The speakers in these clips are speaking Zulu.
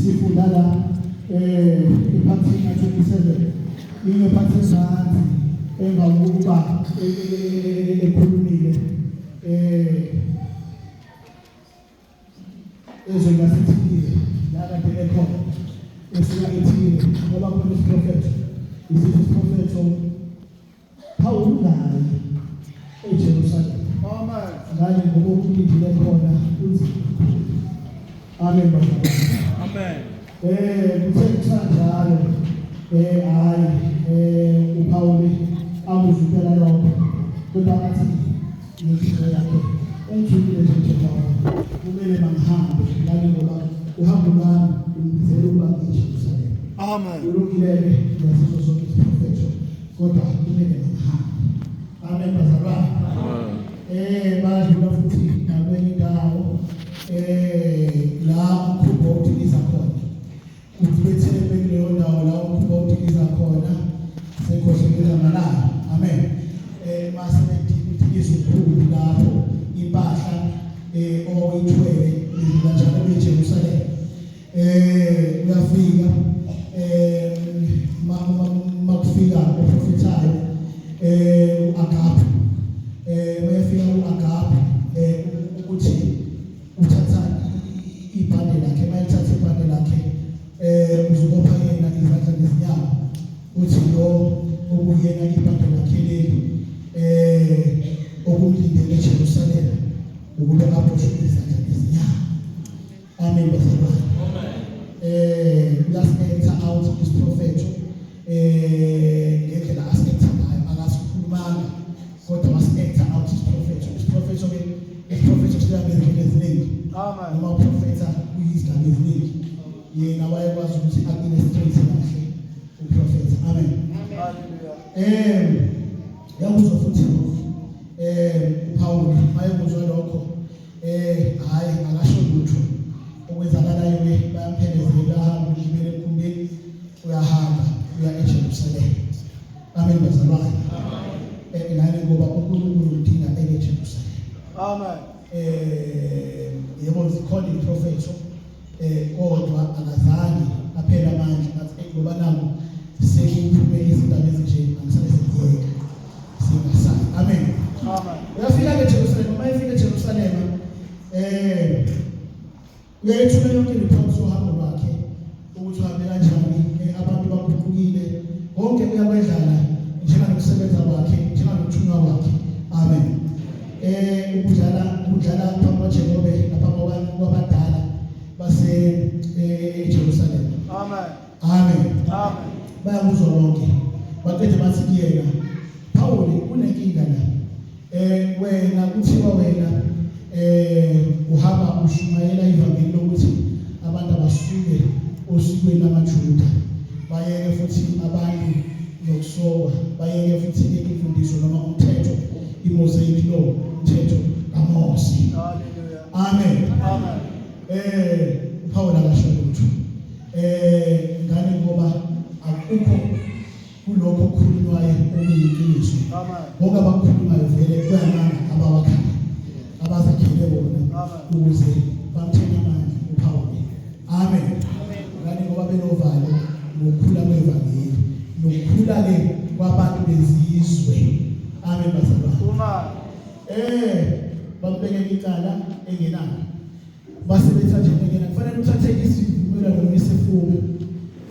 sifunda la ephathini 27 ingephathi ezansi emva kokuba ekhulumile ezongasithile la kade ekhona esingayithile ngoba khona isiprofethi isiprofethi Paul ngayo eJerusalem. Amen. Ngale ngoba ukudile khona uthi Amen baba. Amen. Kuthe kanjalo hayi uPaul akuzipela lokho kodwa athi ngizwe yakhe ungijule nje baba kumele mangihambe ngale ngoba uhambo lwami ngizele ukuba ngiJerusalem. Amen. Ulungile yaziso zonke isiprofethi kodwa kumele mangihambe. Amen bazalwane. Badlula futhi nakwenye indawo la umkhumbi wokudiliza khona uthi bethele kuleyo ndawo la umkhumbi wokudiliza khona sekhohlekela malanga. Amen. Mase bediliza umkhumbi lapho impahla oyithwele kanjalo eJerusalem uyafika makufika uprofetayo uAgabu mayefika uAgabu ukuthi uthatha ibhande lakhe mayethatha ibhande lakhe uzobopha yena izandla nezinyawo uthi lo okuyena ibhande lakhe leli okumlindele eJerusalem ukuba aboshwe izandla nezinyawo. Amen bazalwane. Let's enter out this prophet ngendlela aspect ngayo akasikhulumanga kodwa must enter out this prophet usiyabe eziningi. Amen. Noma uprofeta uyizigaba eziningi yena wayekwazi ukuthi administrate kahle uprofeta. Amen. Hallelujah. Yakuzwa futhi uPaul mayekuzwa lokho hayi akasho lutho okwenzakalayo bayamphelezela ahamba ugibele emkhumbeni uyahamba uya eJerusalem. Amen bazalwane. Ngani ngoba uNkulunkulu udinga eJerusalem. Amen. Yebo zikhona iprofethi kodwa akazange aphela amandla athi ngoba nabo sekuphume izindaba ezinje angisale sengiyeka singasayi. Amen. Amen. Uyafika eJerusalem mayefika eJerusalem uyayithula yonke report sohambo lwakhe ukuthi uhambe kanjani abantu bakhulukile konke kuyakwedlala njenganokusebenza kwakhe njenganokuthunywa kwakhe. Amen. Ukudlala phambi kwaJehova naphambi kwabadala base eJerusalem. Amen. Amen. Amen. Bayakuzwa lonke baqede bathi kuyena Paul unenkinga la wena kuthiwa wena uhamba ushumayela ivangeli lokuthi abantu abasuke osikweni lamaJuda bayeke futhi abantu nokusoka bayeke futhi imfundiso noma umthetho iMosaic law umthetho kaMose. Hallelujah. Amen. Amen. Paul akasho lutho ngani ngoba akukho kulokho okukhulunywayo okuyiqiniso. Amen. Bonke abakhulumayo vele kuyamanga abawakhaya abazakhele bona ukuze bamthenge amandla uPaul. Amen. Amen. Ngani ngoba benovalo ngokukhula kwevangeli nokukhula ke kwabantu bezizwe. Amen bazalwane. Uma bambekela icala engenalo basebenza nje engena kufanele uthathe isivumelwano nesifungo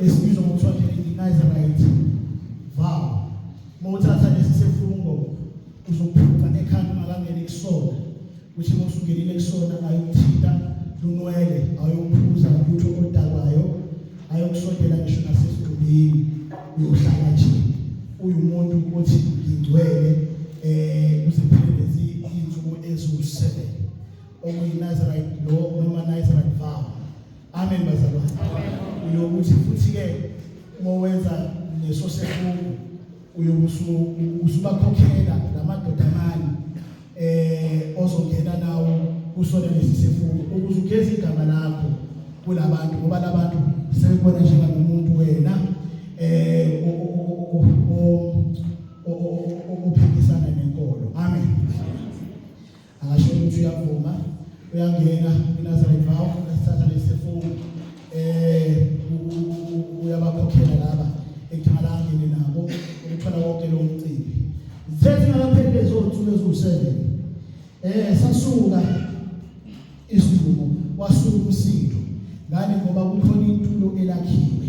esibizwa ngokuthiwa Nazarite vow. Mawuthatha lesi sifungo uzophuka ekhanda ungakangeni kusona ukuthi mosungelile kusona ayokuthinta lunwele ayokuphuza lutho odakwayo ayokusondela ngisho nasesidubini uyohlala nje uyumuntu othi ngigcwele uziphelele izinsuku eziwu7 okuyiNazarite law noma Nazarite vow. Amen bazalwane. Amen. Uyokuthi futhi ke mowenza leso sefungo usubakhokhela lamadoda amani ozongena nawo kusona lesi sifungo ukuze ugeze igama lakho kulabantu ngoba labantu sebebona njenganomuntu wena ophikisana nenkolo. Amen. Akasho ukuthi uyavuma uyangena kuNazarite vow ukuthatha lesi sifungo uyabakhokhela laba ekuthalangeni nabo ukuthola wonke lo mcimbi. Zethi ngaphelele lezontsuku eziwu7 sasuka isivumo wasuka umsindo ngani ngoba kukhona intulo elakhiwe.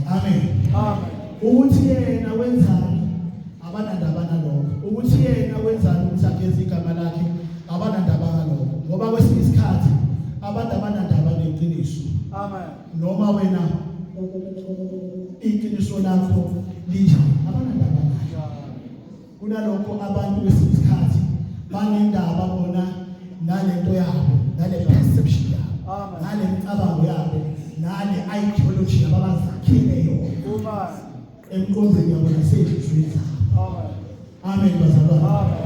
Amen. Amen. Ukuthi yena wenzani abanandaba nalokho, ukuthi yena wenzani ukuthi ageze igama lakhe abanandaba nalokho, ngoba kwesinye isikhathi abantu abanandaba neqiniso. Amen. Noma wena iqiniso lakho linjani abanandaba nayo. Kunalokho abantu kwesinye isikhathi banendaba bona nalento yabo, nale perception yabo, nale micabango yabo, nale ideology abazakhele yona emqondweni yabo nasezinhlizweni zabo. Amen bazalwane.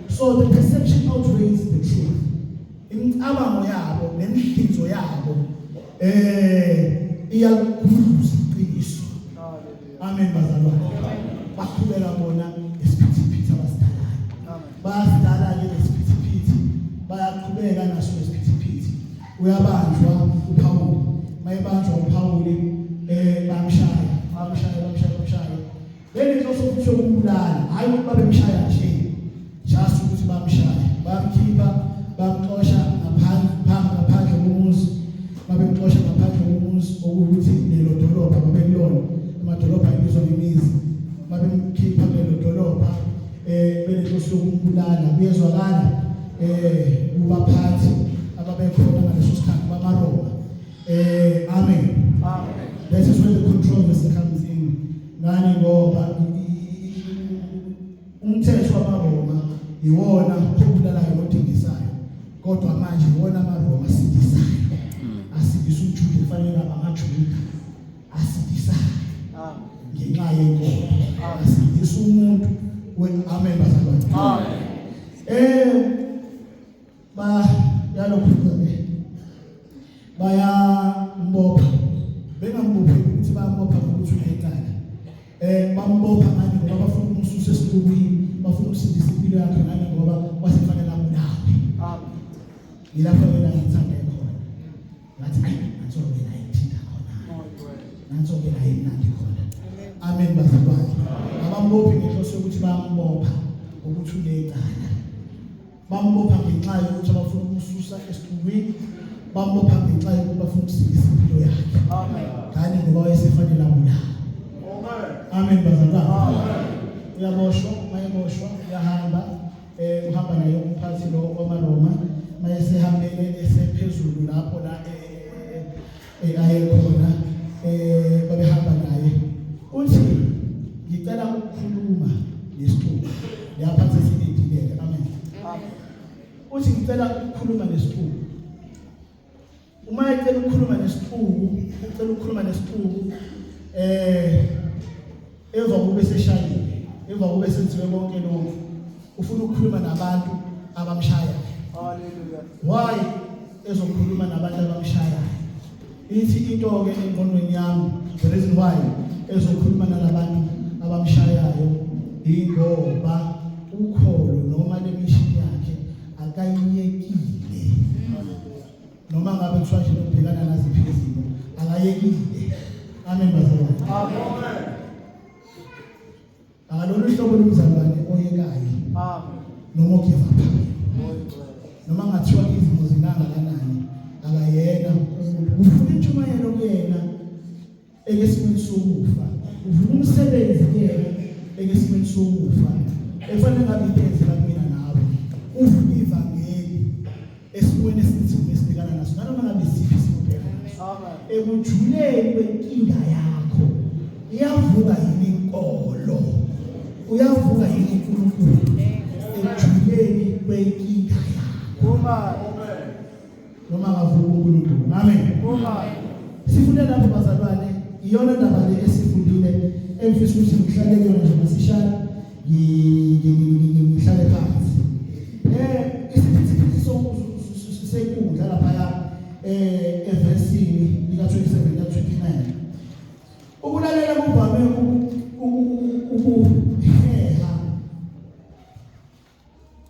So the perception outweighs the truth. Imicabango yabo nemihlinzo yabo iyakukhuluza iqiniso. Amen bazalwane. Baqhubeka bona esiphithiphithi abasidalayo. Bayasidala-ke esiphithiphithi, bayaqhubeka naso esiphithiphithi. Uyabanjwa uPawuli, mayebanjwa uPawuli bamshaya. Benenhloso ukuthi ukumbulala, hayi ukuthi babemshaya nje, just ukuthi bamshaya. Bamkhipha, bamxosha ngaphandle komuzi. Babemxosha ngaphandle komuzi ukuthi lelo dolobha babelona, amadolobha ayibizwa ngemizi. Babemkhipha lelo dolobha benenhloso ukumbulala. Kuyezwakala kubaphathi ababekhona ngaleso sikhathi bamaRoma. Amen. Amen. That is where the controversy comes in. Ngani ngoba umthetho wamaRoma iwona obulalayo nodingisayo, kodwa manje iwona amaRoma asidisayo. Asidisa uJuda kufanele abamaJuda asidisayo. Ngenxa yenkolo asidisa umuntu amen bazalwane. Yalokho-ke bayambopha, bengambophi ukuthi bayambopha ngokuthi unenkani. Bambopha ngani ngoba bafuna ukumsusa esitubini, bafuna ukusindisa impilo yakhe ngani ngoba wasefanele abulawe. Yilapho yena ngithanda khona. Ngathi nathoke la ithinta khona. Nathoke la imnandi khona. Amen bazalwane. Abambophi ngenhloso yokuthi bayambopha ukuthi unenkani. Bambopha ngenxa yokuthi abafuna ukumsusa esitubini, bambopha ngenxa yokuthi bafuna ukusindisa impilo yakhe. Ngani ngoba wayesefanele abulawe. Amen bazalwane. Uyaboshwa, mayeboshwa uyahamba, uhamba naye umphathi lo wamaRoma, mayesehambele esephezulu lapho la ayekhona, babehamba naye. Uthi ngicela ukukhuluma nesixuku. Yaphatha esinedileke. Amen. Uthi ngicela ukukhuluma nesixuku. Uma ecela ukukhuluma nesixuku, emva kube seshayile, emva kube senziwe konke lokho, ufuna ukukhuluma nabantu abamshaya. Hallelujah. Why ezokhuluma nabantu abamshaya? Ithi into-ke engqondweni yami, the reason why ezokhuluma nalabantu abamshayayo ingoba ukholo noma le mission yakhe akayiyekile. Noma ngabe kuthiwa nje ukubhekana naziphi izimo akayekile. Amen bazalwane. Amen. Alolu hlobo lomzalwane oyekayo. Amen. Noma okuvaphayo. Noma ngathiwa izimo zingangakanani akayena ufuna intshumayelo kuyena ekesimeni sokufa. Ufuna umsebenzi kuyena ekesimeni sokufa. Efanele ngabe intenzela kumina nawe. Ufuna ivangeli esimweni esinzima esibhekana naso. Noma ngabe isiphi isibhekana naso. Amen. Ekujuleni kwenkinga yakho iyavuka yini inkolo, uyavuka yini uNkulunkulu ekujuleni kwenkinga yakho. Noma ngavuka uNkulunkulu. Amen. Sifunde lapho bazalwane, iyona ndaba le esifundile emfisa ukuthi ngihlale kuyona nje masishane ngihlale phansi. Isiphithiphithi senkundla lapha evesini lika-27 ka-29. Ukulalela kuvame ukuheha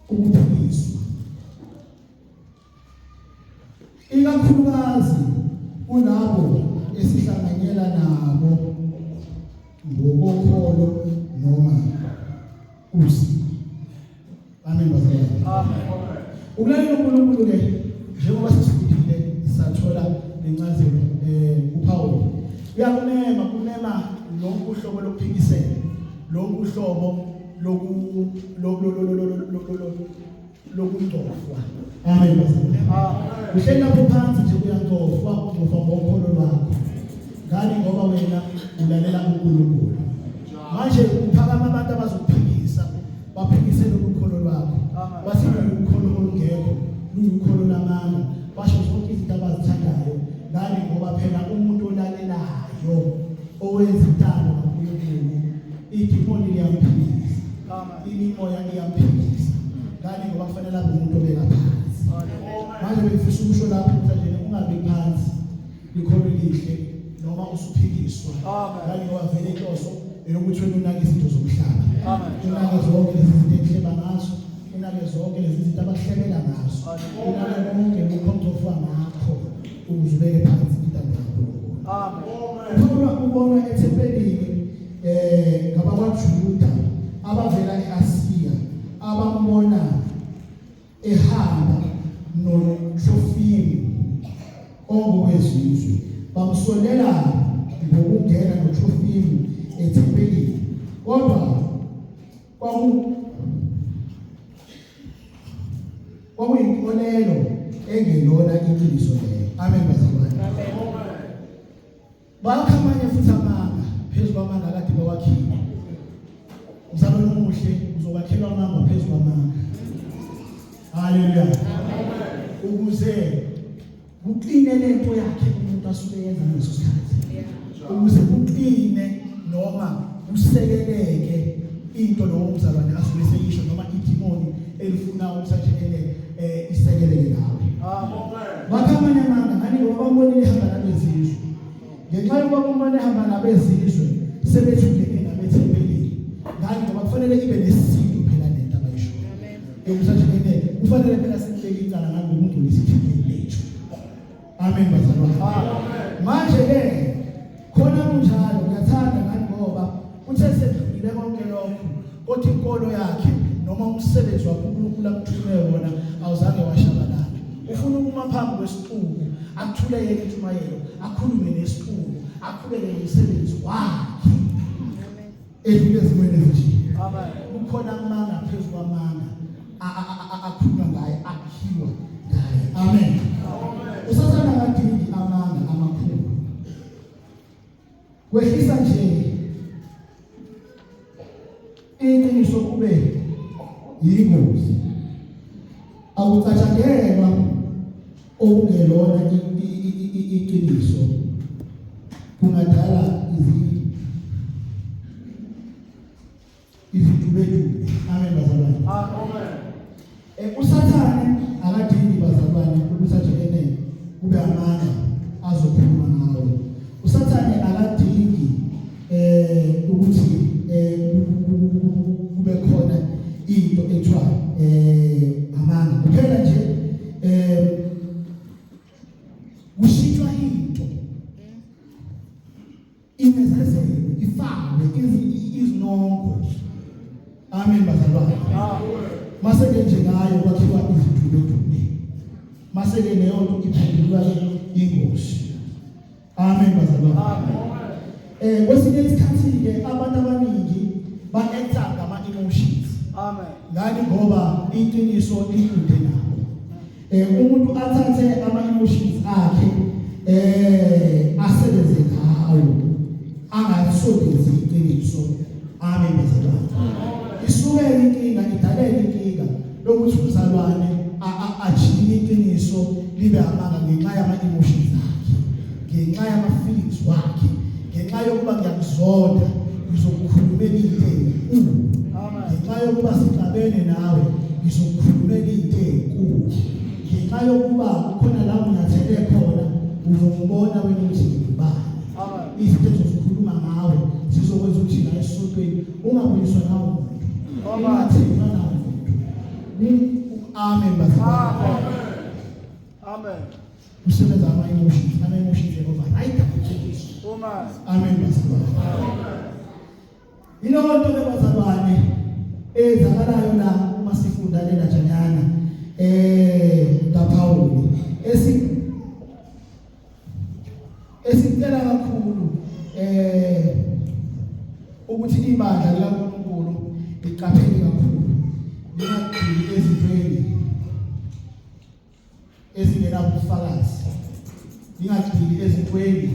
ukuphiliswa, ikakhulukazi kulabo esihlanganyela nabo ngokokholo noma usiko. Amen bazalwane. Amen. Ukulalela uNkulunkulu ke njengoba sesifundile sathola lencazelo uPaul kumema lonke uhlobo lokuphikisela, lonke uhlobo lokungcofwa. Amen bazalwane. Uhleli lapho phansi nje uyangcofwa ngokholo lwakho. Ngani ngoba wena ulalela uNkulunkulu. Manje uphakama abantu abazokuphikisa, baphikisele ukholo lwakho. Basithi ukholo olungekho, lukholo lamanga. Basho zonke izinto abazithandayo. Ngani ngoba phela umuntu olalelayo owenza intando kaNkulunkulu, idimoni liyamphikisa. Imimoya iyamphikisa. Ngani ngoba kufanele abe umuntu obeka phansi. Manje befisa ukusho lapho manje ungabe phansi. Likholo lihle noma usuphikiswa. Ngani ngoba vele inhloso eyokuthi wena unake izinto zomhlaba. Unake zonke lezi zinto ehleba ngazo, unake zonke lezi zinto abahlebela ngazo. Unake konke lokho ngakho uzibeke phansi intando kaNkulunkulu. Amen. Ubona ethempelini ngabakwaJuda abavela eAsiya abambona ehamba noTrofimo ongowezizwe, bamsolela ngokungena noTrofimo ethempelini. Kodwa kwakuyinkolelo engelona iqiniso leyo. Amen bazalwane. Amen. Bakhamanye futhi amanga phezu kwamanga kade bawakhipha. Umzalwane omuhle uzokwakhelwa amanga phezu kwamanga. Haleluya. Amen. Ukuze kuqine lento yakhe umuntu asuke yenza ngaleso sikhathi. Ukuze kuqine noma usekeleke into lo umzalwane asuke seyisho noma idimoni elifuna ukusathekele isekeleke nawe. Amen. Bakhamanye amanga ngani ngoba bambonile ehamba nabezizwe. Ngenxa yokuba umbane ehamba nabezizwe sebethuleke nabethempelini. Ngani ngoba kufanele ibe nesisindo phela lento abayisho. Yokusathekele kufanele phela sibeke icala ngani umuntu lesithekeli lethu. Amen bazalwane. Amen. Manje ke khona kunjalo ngiyathanda ngani ngoba uthe sedlulile konke lokho kodwa inkolo yakhe noma umsebenzi wakhe uNkulunkulu akuthume wona awuzange washabalala. Ufuna ukuma phambi kwesiqubu akuthulele intshumayelo, akhulume nesiqubu, aqhubeke nomsebenzi wakhe. Amen. Edlule ezimweni ezinje. Amen. Kukhona amanga phezu kwamanga akhulunywa ngaye, akhiwa ngaye. Amen. Usathana kadingi amanga amakhulu. Kwehlisa nje iqiniso kube yingozi. Akucatshangelwa okungelona iqiniso kungadala izidubedube. Amen bazalwane. Amen. Usathane akadingi bazalwane ukuthi athi kube amanga azokhuluma ngawe. Usathane akadingi ukuthi kube khona into ethiwa amanga. Kuphela nje kushitshwa into imezezelo ifakwe izinongo. Amen bazalwane. Maseke nje ngayo kwakhiwa izidubedube. Maseke leyo nto iphendulwa ingozi. Amen bazalwane. Amen. Kwesinye isikhathi ke abantu abaningi ba-acta ngama-emotions. Amen. Ngani ngoba iqiniso likude nabo. Umuntu athathe ama-emotions akhe asebenze ngawo angasondezi iqiniso. Amen bazalwane. Isukela inkinga idalela inkinga lokuthi umzalwane ajike iqiniso libe amanga ngenxa yama-emotions akhe, ngenxa yama-feelings wakhe, ngenxa yokuba ngiyakuzonda ngizokukhulumela into enkulu. Ngenxa yokuba sixabene nawe ngizokukhulumela into enkulu. Ngenxa yokuba kukhona la unyathele khona uzongibona wena ukuthi ngibani. Izinto ezozikhuluma ngawe zizokwenza ukuthi la esontweni ungabuyiswa nawo umuntu. Ungathemba nawo umuntu. Amen bazalwane. Amen. Kusebenza ama-emotions, ama-emotions override amaqiniso. Amen bazalwane. Yilonto ke bazalwane ezakalayo la uma sifunda le ndatshanyana kaPawulu esicela kakhulu ukuthi ibandla likaNkulunkulu liqaphele kakhulu lingagxili ezintweni ezingenabufakazi, lingagxili ezintweni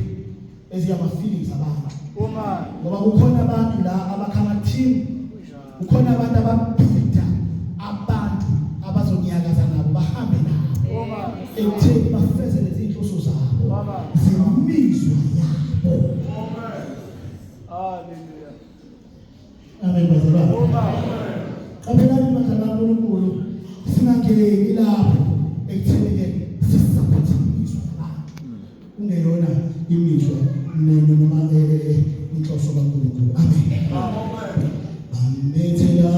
eziyama-feelings abantu. Ngoba kukhona abantu la abakhamathim, kukhona abantu ababhida abantu abazonyakaza nabo bahambe nabo ekutheni bafeze lezi zinhloso zabo zemizwa yabo. Hallelujah. Amen bazalwane. Kabelani bandla kaNkulunkulu singangeni lapho ekutheni sisaphathe imizwa yabantu kungeyona imizwa noma inhloso kaNkulunkulu. Amen. Bambethela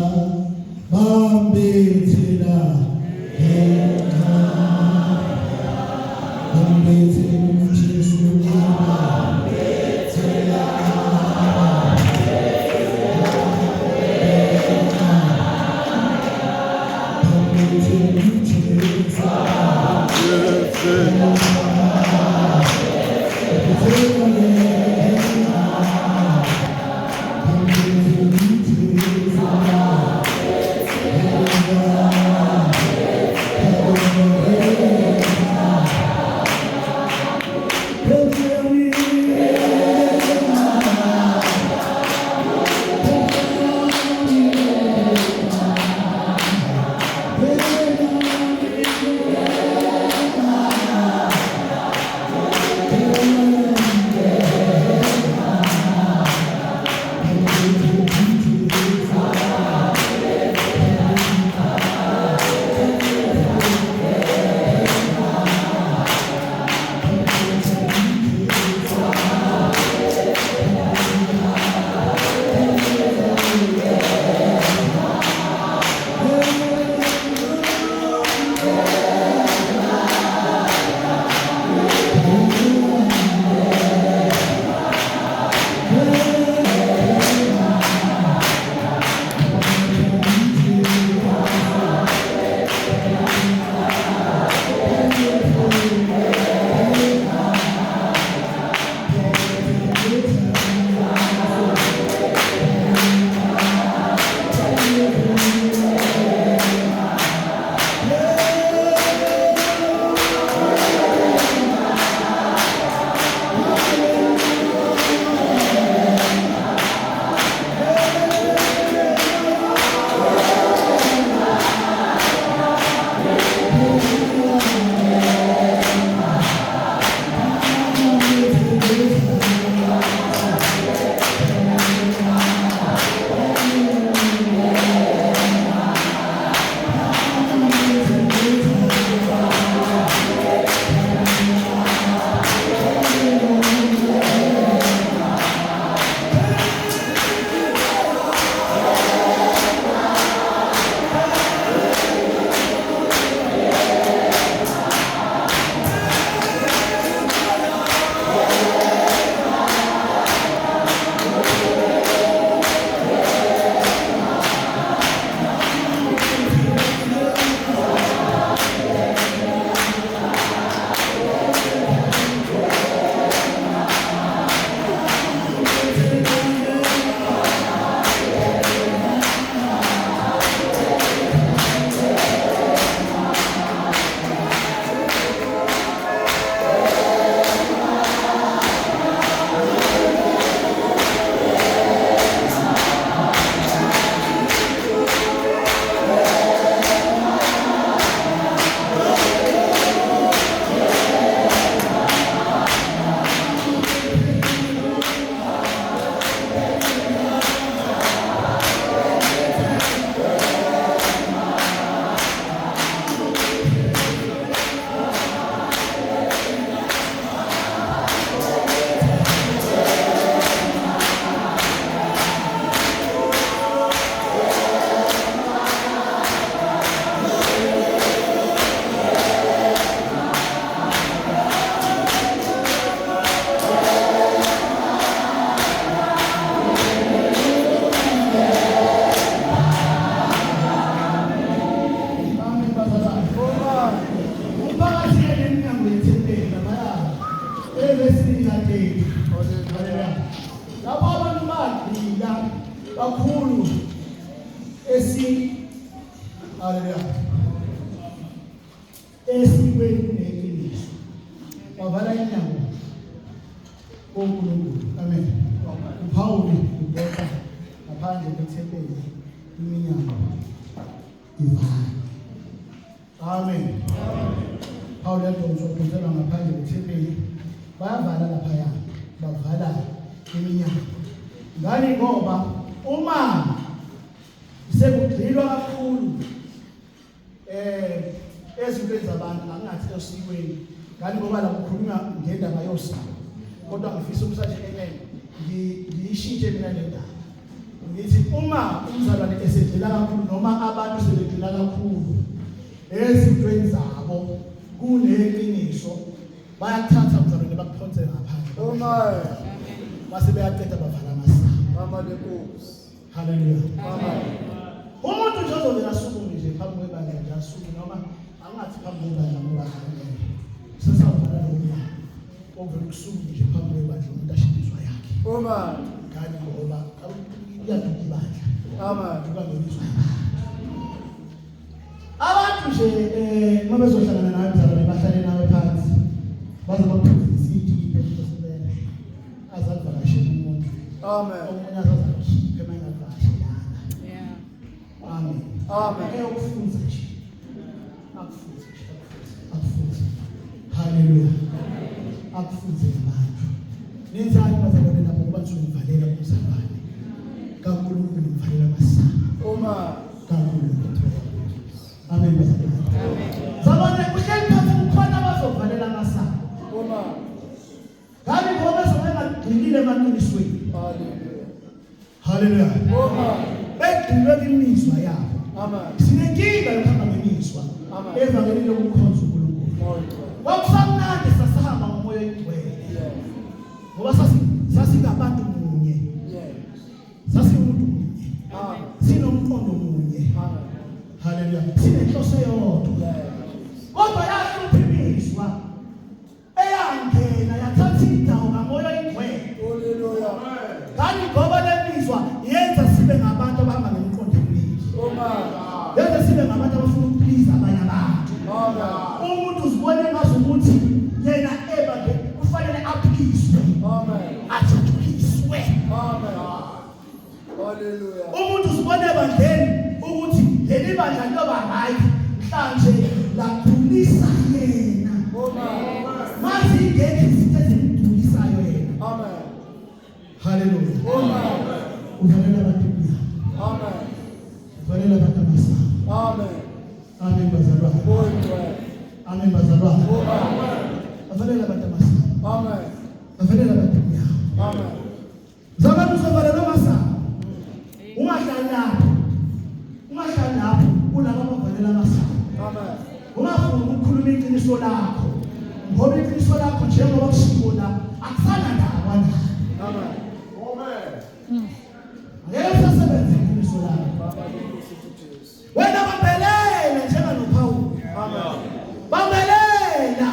Haleluya. Esikweni kuneqiniso. Wavala inyango koNkulunkulu. Amen. uPawuli ubeka ngaphandle kwethempeli iminyango ivala. Amen. Pawuli yathomsokuzela ngaphandle kwethempeli bayavala laphaya, bavala iminyango. Ngani ngoba uma sekugcilwa kakhulu ezintweni zabantu angathi esikweni, ngani ngoba la kukhulunywa ngendaba yosiko, kodwa ngifisa ukuthi ngiyishintshe mina le ndaba. Ngithi uma umzalwane esedlula kakhulu noma abantu sebedlula kakhulu ezintweni zabo kuneqiniso, bayathatha umzalwane bakuphonse ngaphandle. Amen. Base beyaqeda bavala amasango. Amen lenkosi. Haleluya. Amen. Umuntu nje ozovela asukume nje phambi kwebandla nje asukume noma angathi phambi kwebandla ngoba sesawuvala lo mnyango. Ovela ukusukume nje phambi kwebandla umuntu ashidizwa yakhe. Amen. Ngani ngoba uyaduka ibandla. Amen. Duka ngelizwe. Abantu nje uma bezohlangana nawe mzalwane bahlale nawe phansi baze baphuzise idipe esibene azakuvakashela umuntu. Amen. Omunye azakhiphe mangavakashelanga. Yeah. Amen. Amen. Ukufunza nje. Akufunze nje. Akufunze. Haleluya. Akufunze abantu. Nenzani bazabona lapho kuba ngivalela umzalwane. kaNkulunkulu mvalela amasango. Amen. kaNkulunkulu. Amen. Amen. Zabona kuhleli phansi kukhona abazovalela amasango. Amen. Ngabe ngoba sokungagcinile emaqinisweni. Haleluya. Haleluya. Amen. Begcilwe imizwa yabo. Amen. Sinenkinga yokuhamba ngemizwa. Amen. Evangelini lokukhonza uNkulunkulu. Kwakusamnandi sasihamba ngomoya oyingcwele. Ngoba sasingabantu munye. Sasiwumuntu munye. Sinomqondo munye. Haleluya. Sinenhloso yodwa. Kodwa yahlupha imizwa eyangena yathatha indawo ngamoya oyingcwele. Haleluya. Kanti ngoba lemizwa yenza sibe ngabantu abahamba ngemqondo emibili. Yenza sibe ngabantu abafuna ukuplease abanye abantu. Umuntu uzibone ngazukuthi yena ebande kufanele aplease. Athuthukiswe. Haleluya. Umuntu uzibone ebandleni ukuthi leli bandla loba hayi mhlanje lakhulisa yena. Mazi ngeke izinto ezimdulisayo yena. Amen. Haleluya. Amen. Uvalela abantu. Amen. Uvalela abantu amasango. Amen. Amen bazalwane. Amen bazalwane. Amen. Uvalela abantu amasango. Amen. Uvalela abantu. Amen. Zaman uzovalela amasango. Ungahlali lapho. Ungahlali lapho kulabo abavalela amasango. Amen. Ungafuni ukukhuluma iqiniso lakho. Ngoba iqiniso lakho njengoba kushiwo la akusana ndawo na. Amen. Amen. Ngeke sasebenze iqiniso lakho. Wena babelela njenga noPawuli. Amen. Babelela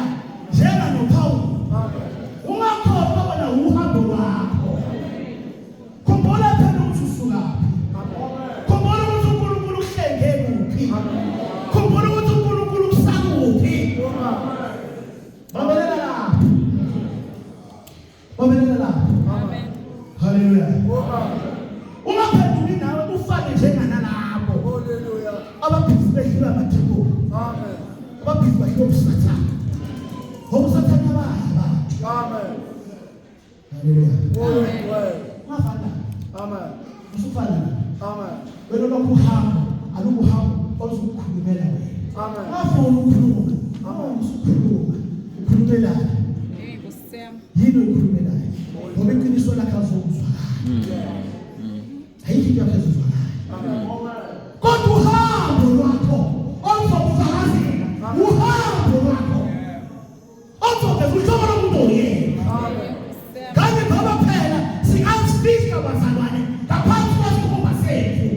njenga noPawuli. Amen. Ungakhohlwa bona uhambo lwakho. Khumbula phela ukuthi usuka. Amen. Khumbula ukuthi uNkulunkulu uhlenge kuphi. Amen. Khumbula ukuthi uNkulunkulu usakuphi. Amen. Babelela lapho. Babelela lapho. Amen. Haleluya. Amen. Ungaphenduli nawe ufake njengana lapho. Haleluya. Abaphizi bedlula amatheko. Amen. Abaphizi badlula ubusathana. Ubusathana bayaba. Amen. Haleluya. Amen. Ngafana. Amen. Usufana. Amen. Wena lokuhamba, alukuhamba ozokukhulumela wena. Amen. Ngafuna ukukhuluma. Amen. Usukhuluma. Ukhulumela. Kusema. Yini ukhulumelayo? Ngoba iqiniso lakhe azokuzwa. Hayiki yakuzwa. Amen. Kodwa uhambo lwakho ozokuzazela. Uhambo lwakho ozokuzwa umuntu yena. Amen. Kanti ngoba phela singasifika bazalwane ngaphansi kwesikhumba sethu.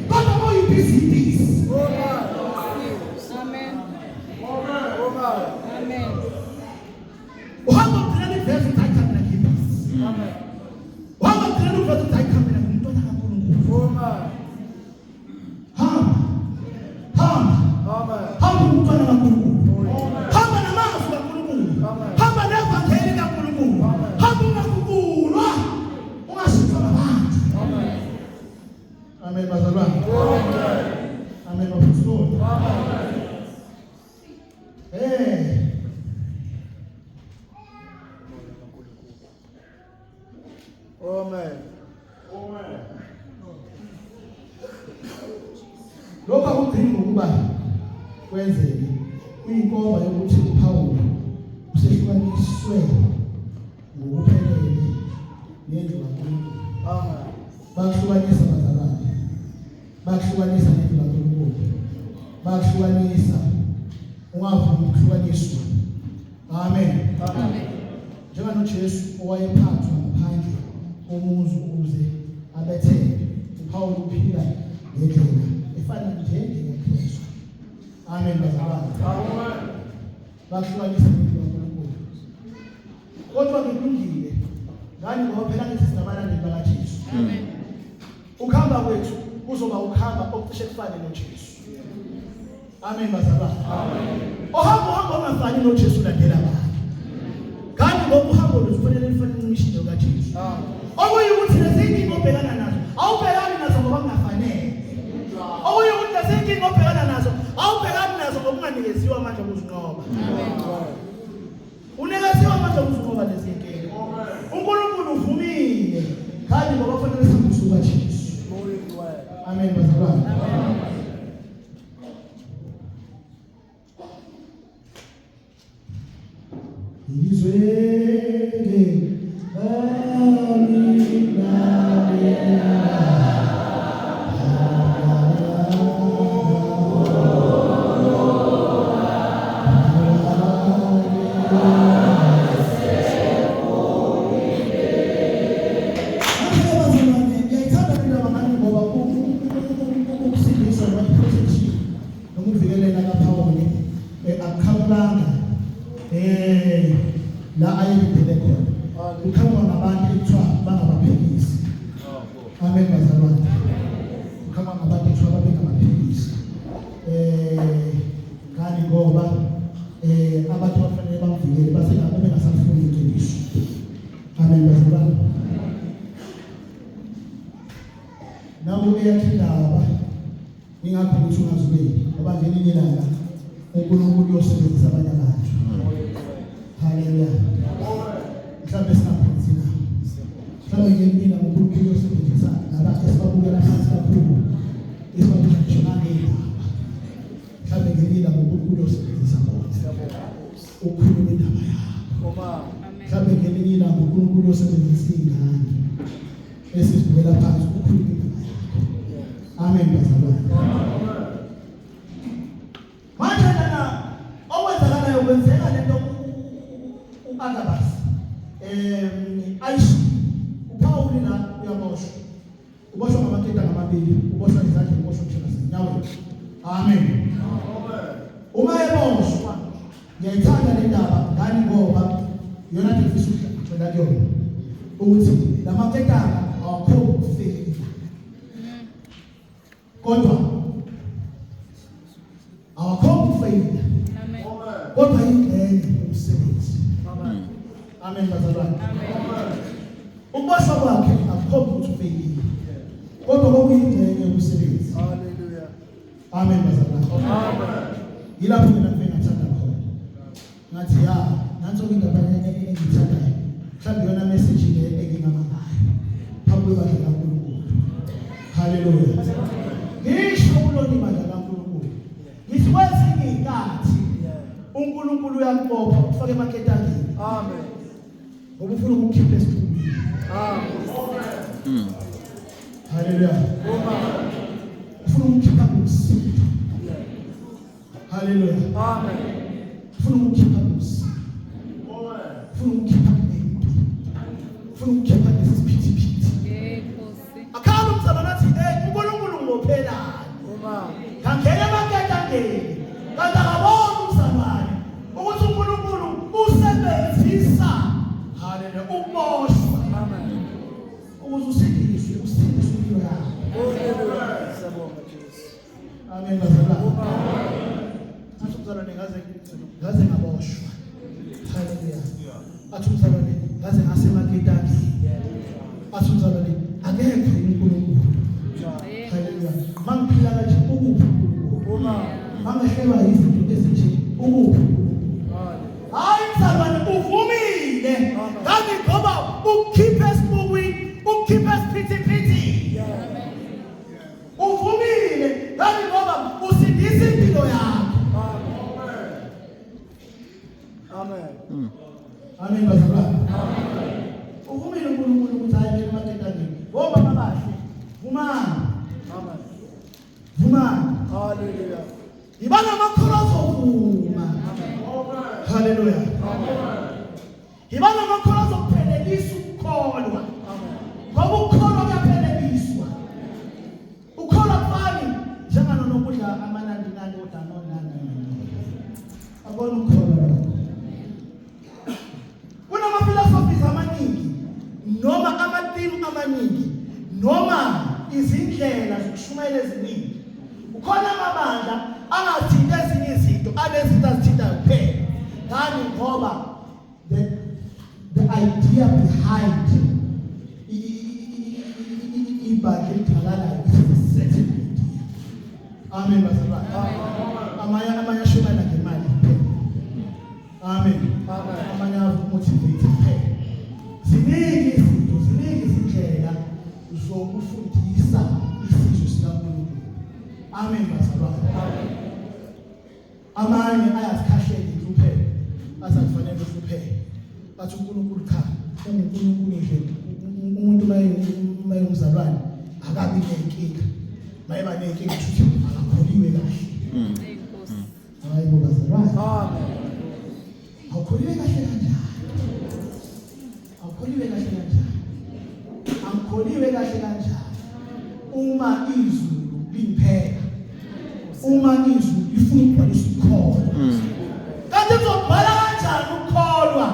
Kodwa moyibhizinisi. Amen. Amen. Uhambo phela ivezi uthakamela kibisi. Amen. Uhambo phela uvezi uthakamela kuMntwana kaNkulunkulu. hamba umntwana kaNkulunkulu, hamba namazwi kaNkulunkulu, hamba nevangeli kaNkulunkulu, hamba ungaguqulwa, ungasithwa ngabantu. Amen bazalwane. Amen bafundisi. Lokho akudingi ukuba kwenzeke kuyinkomba yokuthi uPawulu usehlukaniswe ngokuphelele nendlu kaNkulunkulu. Bakuhlukanisa bazalwane, bakuhlukanisa nendlu kaNkulunkulu, bakuhlukanisa, ungavumi ukuhlukaniswa. Amen. Njengoba noJesu owayephathwa ngaphandle komuzi ukuze abetheke, uPawulu uphila ngendlela efana njengekaKristu. Amen bazalwane. Bakuhlukanisa nendlu kaNkulunkulu. Kodwa kulungile ngani ngoba phela ngithi sinabalandeli bakaJesu. Amen. Ukuhamba kwethu kuzoba ukuhamba okucishe kufane noJesu. Amen bazalwane. Amen. Ohamba ongafani noJesu landela bani? Kanti ngoba uhambo lufanele lifanele imishilo kaJesu. Okuyukuthi lezinkinga obhekana nazo awubhekani nazo ngoba kungafanele. Okuyukuthi lezinkinga obhekana nazo awubhekani nazo ngoba unganikeziwe amandla okuzinqoba. Unikeziwe amandla okuzinqoba lezinkinga. uNkulunkulu uvumile kanti ngoba kufanele sambuse kaJesu. Amen bazalwane. La ayibhele khona ukhamba nabantu ekuthiwa bangabaphikisi. Amen bazalwane. Ukhamba nabantu ekuthiwa bangabaphikisi. Ngani ngoba abantu bafanele bamvikele basengabe bengasafuni iqiniso. Amen bazalwane. Nawo eyakhindaba ingakho ukuthi ungazibeki ngoba ngelinye ilanga uNkulunkulu uyosebenzisa abanye abantu. Hallelujah. Mhlawumbe singaphonsi na. Mhlawumbe ngelinye uNkulunkulu uyosebenzisa nabantu esibabukela phansi kakhulu. Esibabukela indaba. Mhlawumbe ngelinye uNkulunkulu uyosebenzisa bona. Ukukhuluma indaba yakho. Mhlawumbe ngelinye uNkulunkulu uyosebenzisa ingane. Esibukela phansi ukukhuluma indaba yakho. Amen bazalwane. Manje lana okwenzakalayo kwenzeka lento Agabus. Aishi uPawulu la uyaboshwa. Uboshwa ngamaketa ngamabili, uboshwa izandla, uboshwa nyaweni. Amen. Uma eboshwa ngiyayithanda le ndaba ngani ngoba yona ndifisa ukugcina kuyona. Ukuthi lamaketa awakho ukufika. Kodwa awakho ukufika. Amen. Kodwa yingxenye yomsebenzi. Amen bazalwane. Ukuboshwa kwakhe akukhombi ukuthi ufeyile. Kodwa kokuyingxenye yomsebenzi. Hallelujah. Amen bazalwane. Amen. Yilapho mina ngathanda khona. Ngathi nanso indaba engiyithandayo. Mhlawumbe yona message le engingamangaya. Phambi kwakhe kaNkulunkulu. Hallelujah. Ngisho kulona ibandla kaNkulunkulu. Ngithi kwezinye izikhathi uNkulunkulu uyakubopha ufake emaketangeni. Amen. Ngoba ufuna ukukhipha esithubeni. Amen. Hallelujah. Amen. Ufuna ukukhipha umsitho. Hallelujah. Amen. Ufuna ukukhipha umsitho. Amen. Ufuna ukukhipha impi. Ufuna ukukhipha isiphithiphithi. Nkosi. Akhala umzalwa nathi uNkulunkulu ngophelani. Amen. Kangena emaketangeni. Kanti akabona umzalwane ukuthi uNkulunkulu usebenzisa haleluya ukuboshwa. Amen. Ukuze usindiswe impilo yakho. Haleluya. Sabonga Jesu. Amen bazalwane. ngaze ngaboshwa. Hallelujah. Athi umzalwane ngaze ngasemaketani. Athi umzalwane akekho uNkulunkulu. Hallelujah. Mangiphila kanje ukuphi uNkulunkulu. Mangahlelwa izinto ezinje ukuphi uNkulunkulu. Hayi mzalwane uvumile. Kanti ngoba ukhiphe esibukwini, ukhiphe isiphithiphithi. Uvumile. Kanti ngoba usindisa impilo yakho. Amen. Amen bazalwane. Amen. Uvumile uNkulunkulu ukuthi ayele emaketani. Ngoba mabahle. Vumani. Amen. Vumani. Hallelujah. Ibana amakholo azovuma. Amen. Hallelujah. Amen. Ibana amakholo azophelelisa ukukholwa. Amen. Ngoba ukukholwa kuyaphelelisa. Ukukholwa kufani njengano nokudla amanandi nandi odano nandi. Akona ukukholwa. Kunamaphilosophies amaningi noma amatimu amaningi noma izindlela zokushumayela eziningi. Ukhona amabandla angathinta ezinye izinto anezinto azithintayo kuphela. Ngani ngoba the idea behind ibandla elithalalayo is certain idea. Amen bazalwane. Amanye ashumayela ngemali kuphela. Amen. Amanye amotivate kuphela. Ziningi izindlela zokufundisa isizwe sikaNkulunkulu. Amen bazalwane. Amanye ayazikhahlela inhlupheko, azakufanele uhlupheke. Bathi uNkulunkulu cha, uNkulunkulu nje umuntu maye umzalwane akabi nenkinga. Mayeba nenkinga futhi akakholiwe kahle. Hayi bazalwane. Amen. Awukholiwe kahle kanjani? Awukholiwe kahle kanjani? Awukholiwe kahle kanjani? Uma izulu liphela, uma izulu lifuna ukugcwalisa ukukholwa. Kanti uzobhala kanjani ukukholwa?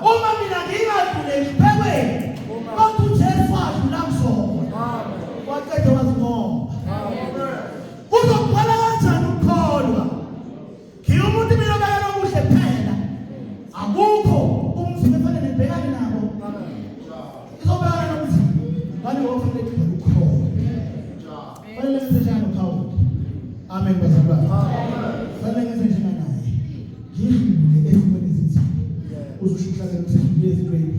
Uma mina ngingadlule esiphekweni, kodwa uJesu wadlula kuzona. Waqeda wazingoma. Uzobhala kanjani ukukholwa? Umuntu mina obekela okuhle kuphela. Akukho umzimba efanele nebhekane nabo. Izobekana nomzimba. Bani wokufanele ukukholwa. Fanele ngenze njalo Paul. Amen bazalwane. Fanele ngenze njalo naye. Ngidlule ezimweni ezithi uzoshuhlakela usifike ezintweni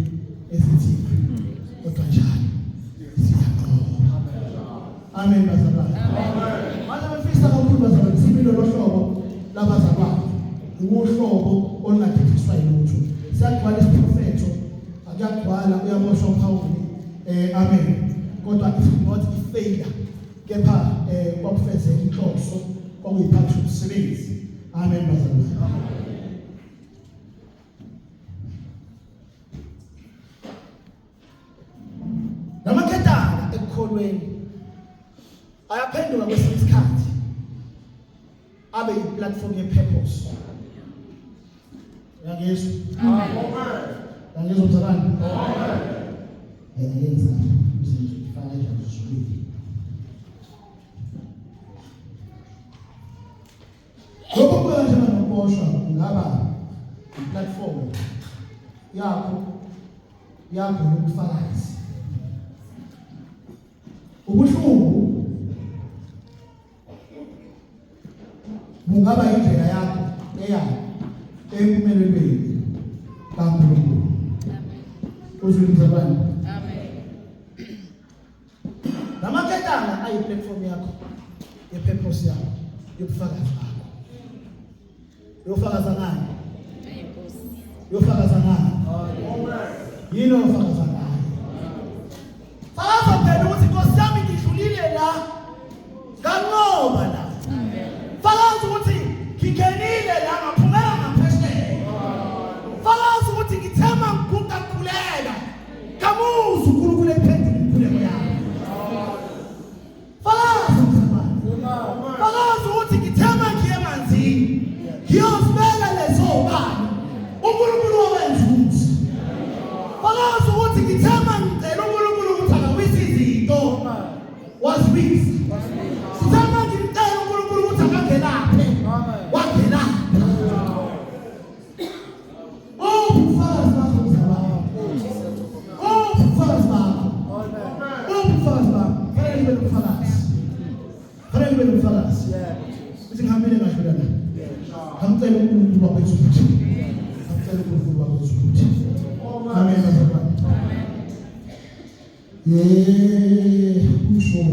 ezithi kodwa njalo siyaqoqa. Amen bazalwane. Manje bafisa kakhulu bazalwane sibilo lohlobo labazalwane. Uhlobo olungadediswa yilutho. Siyagcwala isiprofetho, akuyagcwala uyaboshwa uPawuli. Amen. Kodwa if not i-failure, kepha kwakufezeka inhloso kwakuyiphatha umsebenzi. Amen bazalwane. Lamakhetanga ekukholweni ayaphenduka kwesinye isikhathi abe yi-platform ye-purpose. Yangizwa? Amen. Yangizwa mzalwane? Amen. Yenza usifaka njalo zizwini. Lokho kwenza nokuboshwa ngaba i-platform yakho yobufakazi. Ubuhlungu bungaba indlela yakho empumelelweni kaNkulunkulu. Uzwile mzalwane? Amen. Lamaketanga ayi-platform yakho, ye-purpose yakho, yobufakazi bakho. Uyofakaza ngani? Uyofakaza ngani? Yini uyofakaza ngani? Fakaza phela ukuthi Nkosi yami ngidlulile la, nganqoba la. Fakaza ukuthi ngingenile la ngaphumela ngaphesheya. Fakaza ukuthi ngithema ngikuqaqulela. Kamuzu uNkulunkulu ephendula inkululeko yakho. Fakaza mzalwane. Fakaza ukuthi ngithema ngiye emanzini. Ngiyozibeka lezo bani. uNkulunkulu owenza ukuthi. Fakaza ukuthi akucela uNkulunkulu wakwethu ukuthi akucela uNkulunkulu wakwethu ukuthi amen bazalwane. Usho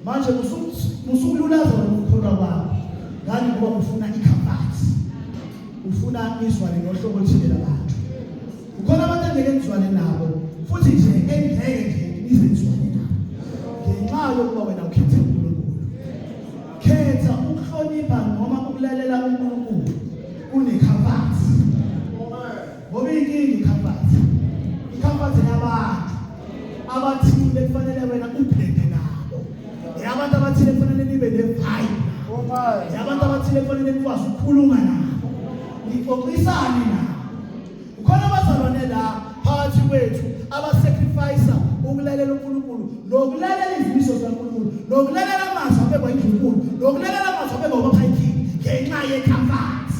manje musukululaza ukukholwa kwakho ngani ngoba ufuna ikhampani, ufuna izwane nohlobo oluthile labantu. Ukhona abantu engekenzwane nabo futhi nje engeke nje izenzwane nabo ngenxa yokuba wena ukhethe uNkulunkulu. Khetha ukuhlonipha noma ukulalela uNkulunkulu kunekhampani. Ngoba inkingi ikhampani yabantu abathile kufanele wena ubheke nabo. Yabantu abathile kufanele nibe ne-vibe. Yabantu abathile kufanele nikwazi ukukhuluma nabo, nixoxisane nabo. Ukhona abazalwane la phakathi kwethu abasacrifice ukulalela uNkulunkulu, nokulalela izimiso zikaNkulunkulu, nokulalela amazwi abekwa yiNkulunkulu, nokulalela amazwi abekwa uBaphayikini ngenxa yekhampani.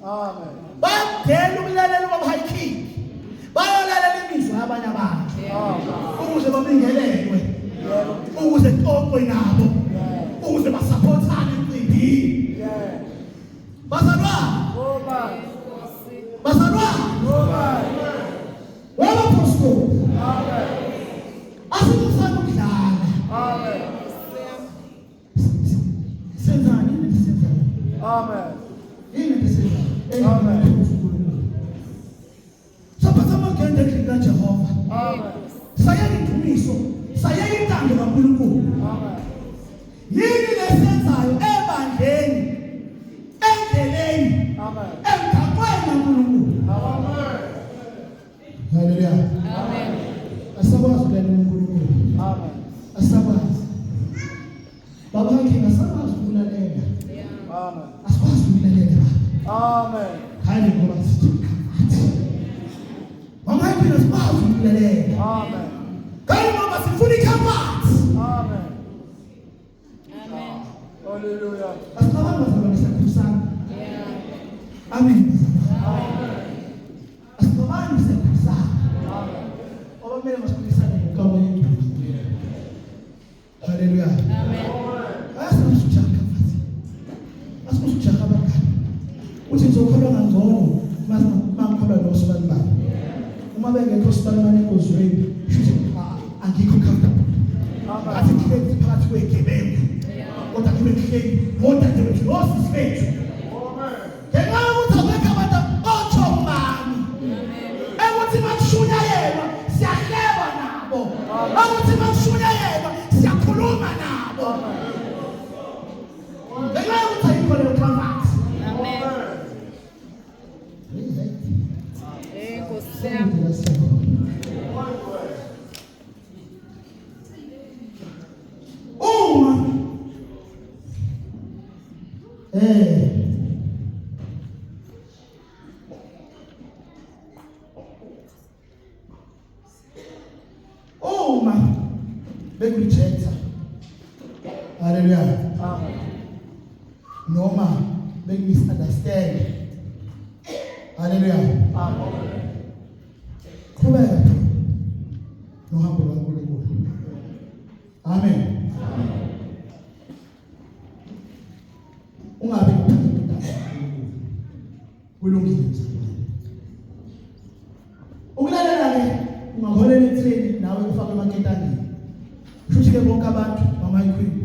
Amen. Badela ukulalela uBaphayikini, bayolalela imizwa yabanye abantu ukuze babingelelwe, ukuze kuxoxwe nabo, ukuze basupportane emcimbini. Bazalwane, wena apostoli, asikusana ukudlala. Senzani nesenzani. Yini nesenzani. Saphatha amagende endlini kaJehova. Sayeka indumiso, sayeka intando kaNkulunkulu. Yini lesenzayo ebandleni, endleleni, emgaqweni kaNkulunkulu. Haleluya. Asakwazi ukulalela uNkulunkulu. Asakwazi. Baba ngeke asakwazi ukulalela. Asikwazi ukulalela. Hayi ngoba sithi mama yini asikwazi ukulalela. Hayi ngoba sifuna ikhampani. Hallelujah. Asikabantu basekhusana. Amen. Asikabantu basekhusana. Oba kumele masikhusane ngokukawa yethu. Hallelujah. Asikushaka futhi. Asikushaka abangani. Uthi ngizokholwa ngcono mangikholwa noSibanibani. Uma bengekho Sibanibani enkozweni, shuthi angikho comfortable. Athi ngeke phakathi kwegebengu. Kodwa kube kuhleli kodwa nje losi sifethu. Ngenxa yokuthi abekho abantu othomani. Ukuthi makushunyayelwa siyahleba nabo. Ukuthi makushunyayelwa siyakhuluma nabo. Ngenxa yokuthi ayikholelwa uxhakazi. Nkosi yami. Uma bekurejecta, haleluya, noma bekumisunderstand, haleluya, qhubeka nohambo lwaNkulunkulu. Amen. Ungabi kulungile ukulalela-ke ungaholela ekutheni nawe ufake emaketangeni. Futhi-ke bonke abantu bamayikhwini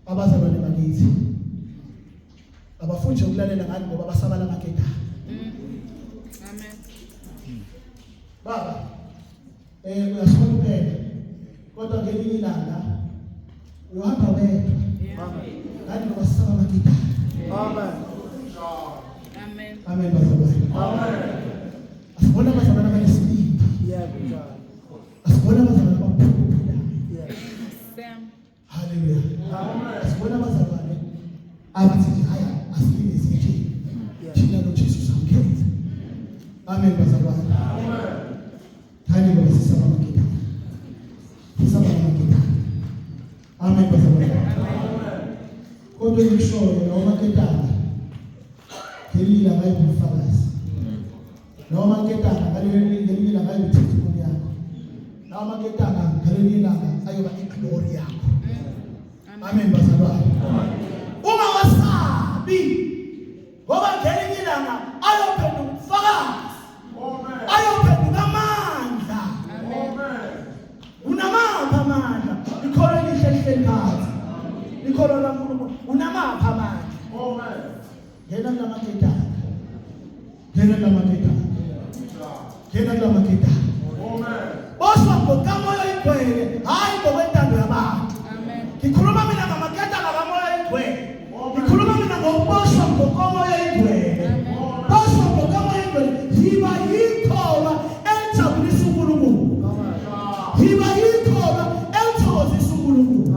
abazalwane bakithi abafuni nje ukulalela ngani ngoba basabala amaketanga. Amen. Baba, uyasona kuphela kodwa ngelinye ilanga uyohamba wedwa. Ngani ngoba sisaba amaketanga. Amen bazalwane. Asibona abazalwane abanesibindi. Asibona abazalwane abaphuphula. Haleluya. Asibona abazalwane abathi nje haya asilinde nje. Thina noJesu samkhetha. Amen bazalwane. Ngani ngoba sisaba amaketanga. Sisaba amaketanga. Amen bazalwane. Kodwa ngishoyo noma amaketanga ngelila bayibufakazi. Noma amaketanga ngelila bayibuthisimoni yakho. Noma amaketanga ngelila ayoba iglory yakho. Amen bazalwane. Uma wasabi ngoba ngelila ayophendula ubufakazi. Ayophendula amandla. Unamapha amandla. Ikholwa lihle phansi. Ikholwa laNkulunkulu unamapha amandla. Ngena kulamaketanga. Ngena kulamaketanga. Ngena kulamaketanga. Boshwa ngokamoya igcwele, hayi ngokwentando yabantu. Ngikhuluma mina ngamaketanga kamoya igcwele. Ngikhuluma mina ngokuboshwa ngokamoya igcwele. Boshwa ngokamoya igcwele. Yiba yikhoba elijabulisa uNkulunkulu. Yiba yikhoba elithokozisa uNkulunkulu.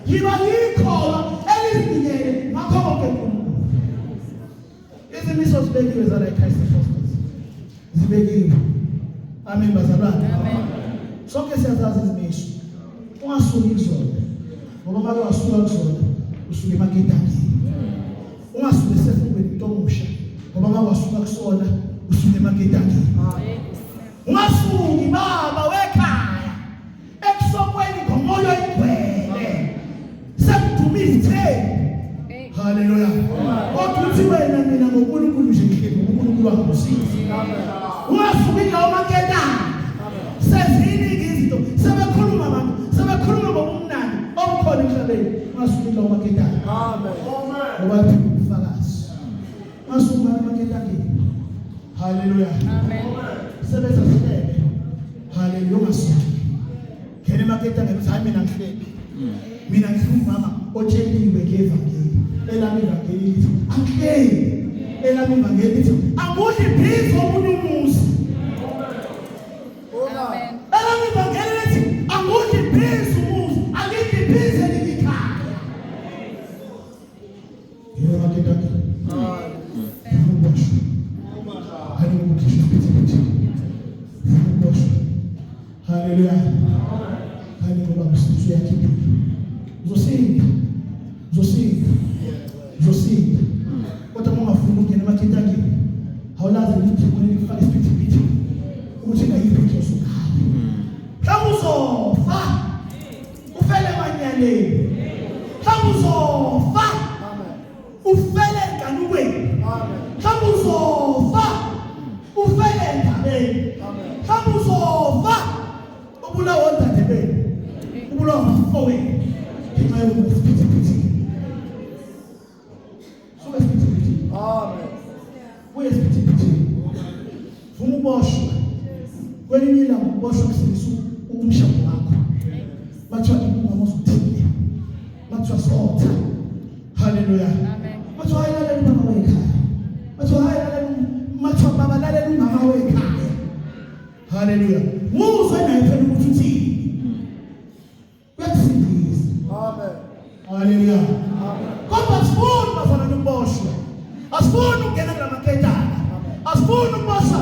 Yiba yikhoba elizinikele ngakho konke uNkulunkulu. Izimiso zibekiwe zala eChrist Apostles. Zibekiwe. Amen bazalwane. Sonke siyazazi izimiso. Ungasuki kuzona. Ngoba uma wasuka kuzona, usuke emaketangeni. Ungasuke sefubeni into omusha. Ngoba uma wasuka kusona, usuke emaketangeni. Ungasuki baba wekhaya. Ekusokweni ngomoya igcwele. Sekudumise. Haleluya. Kodwa uthi wena mina ngoNkulunkulu nje ngikhe ngoNkulunkulu wakho usizi. Ungasuki lawo maketanga. Seziningi izinto sebekhuluma abantu, sebekhuluma ngobumnandi obukhona emhlabeni. Ungasuki lawo maketanga. Ngoba ubufakazi. Ungasuki lawo maketangeni. Haleluya. Sebenza sibebe. Haleluya. Ungasuki. Ngene emaketangeni uthi hayi mina ngihleli. Mina ngifumama otsheliwe ngevangeli. Elami ivangeli lithi angikeni. Elami ivangeli lithi angudli ibhizi omunye umuzi. Elami ivangeli lithi angudli ibhizi umuzi. Angidli ibhizi elikhaya. Yebo maketangeni. Vuboshwe. Hadi ukuthisha ukuthi. Vuboshwe. Haleluya. Hadi ngoba msithu yakhe. Zosinda. Kodwa uma ungafuni ukungena emaketangeni, awulazi ukuthi kumele ufake isiphithiphithi ukuthi ngayiphi inhloso ngayo. Mhlawumbe uzofa ufele emanyaleni. Mhlawumbe uzofa ufele enkanukweni. Mhlawumbe uzofa ufele endabeni. Mhlawumbe uzofa ubulawa odadebeni. Ubulawa ngafowenu. Ngenxa yokuphithiphithi. Kuye isiphithiphithi. Vuma uboshwa. Kwelinye ilanga uboshwa kusebenzisa umshado wakho. Bathiwa ingoma ozuthile. kuthiwa sotha. Hallelujah. Amen. Bathiwa hayilalela umama wekhaya. Bathiwa hayilalela mathiwa baba lalela umama wekhaya. Hallelujah. Muzwe naye phela ukuthi uthini. Uyakufundisa. Amen. Hallelujah. Kodwa asifuni bafana nokuboshwa. Asifuni ukungena kula maketana. Asifuni ukuboshwa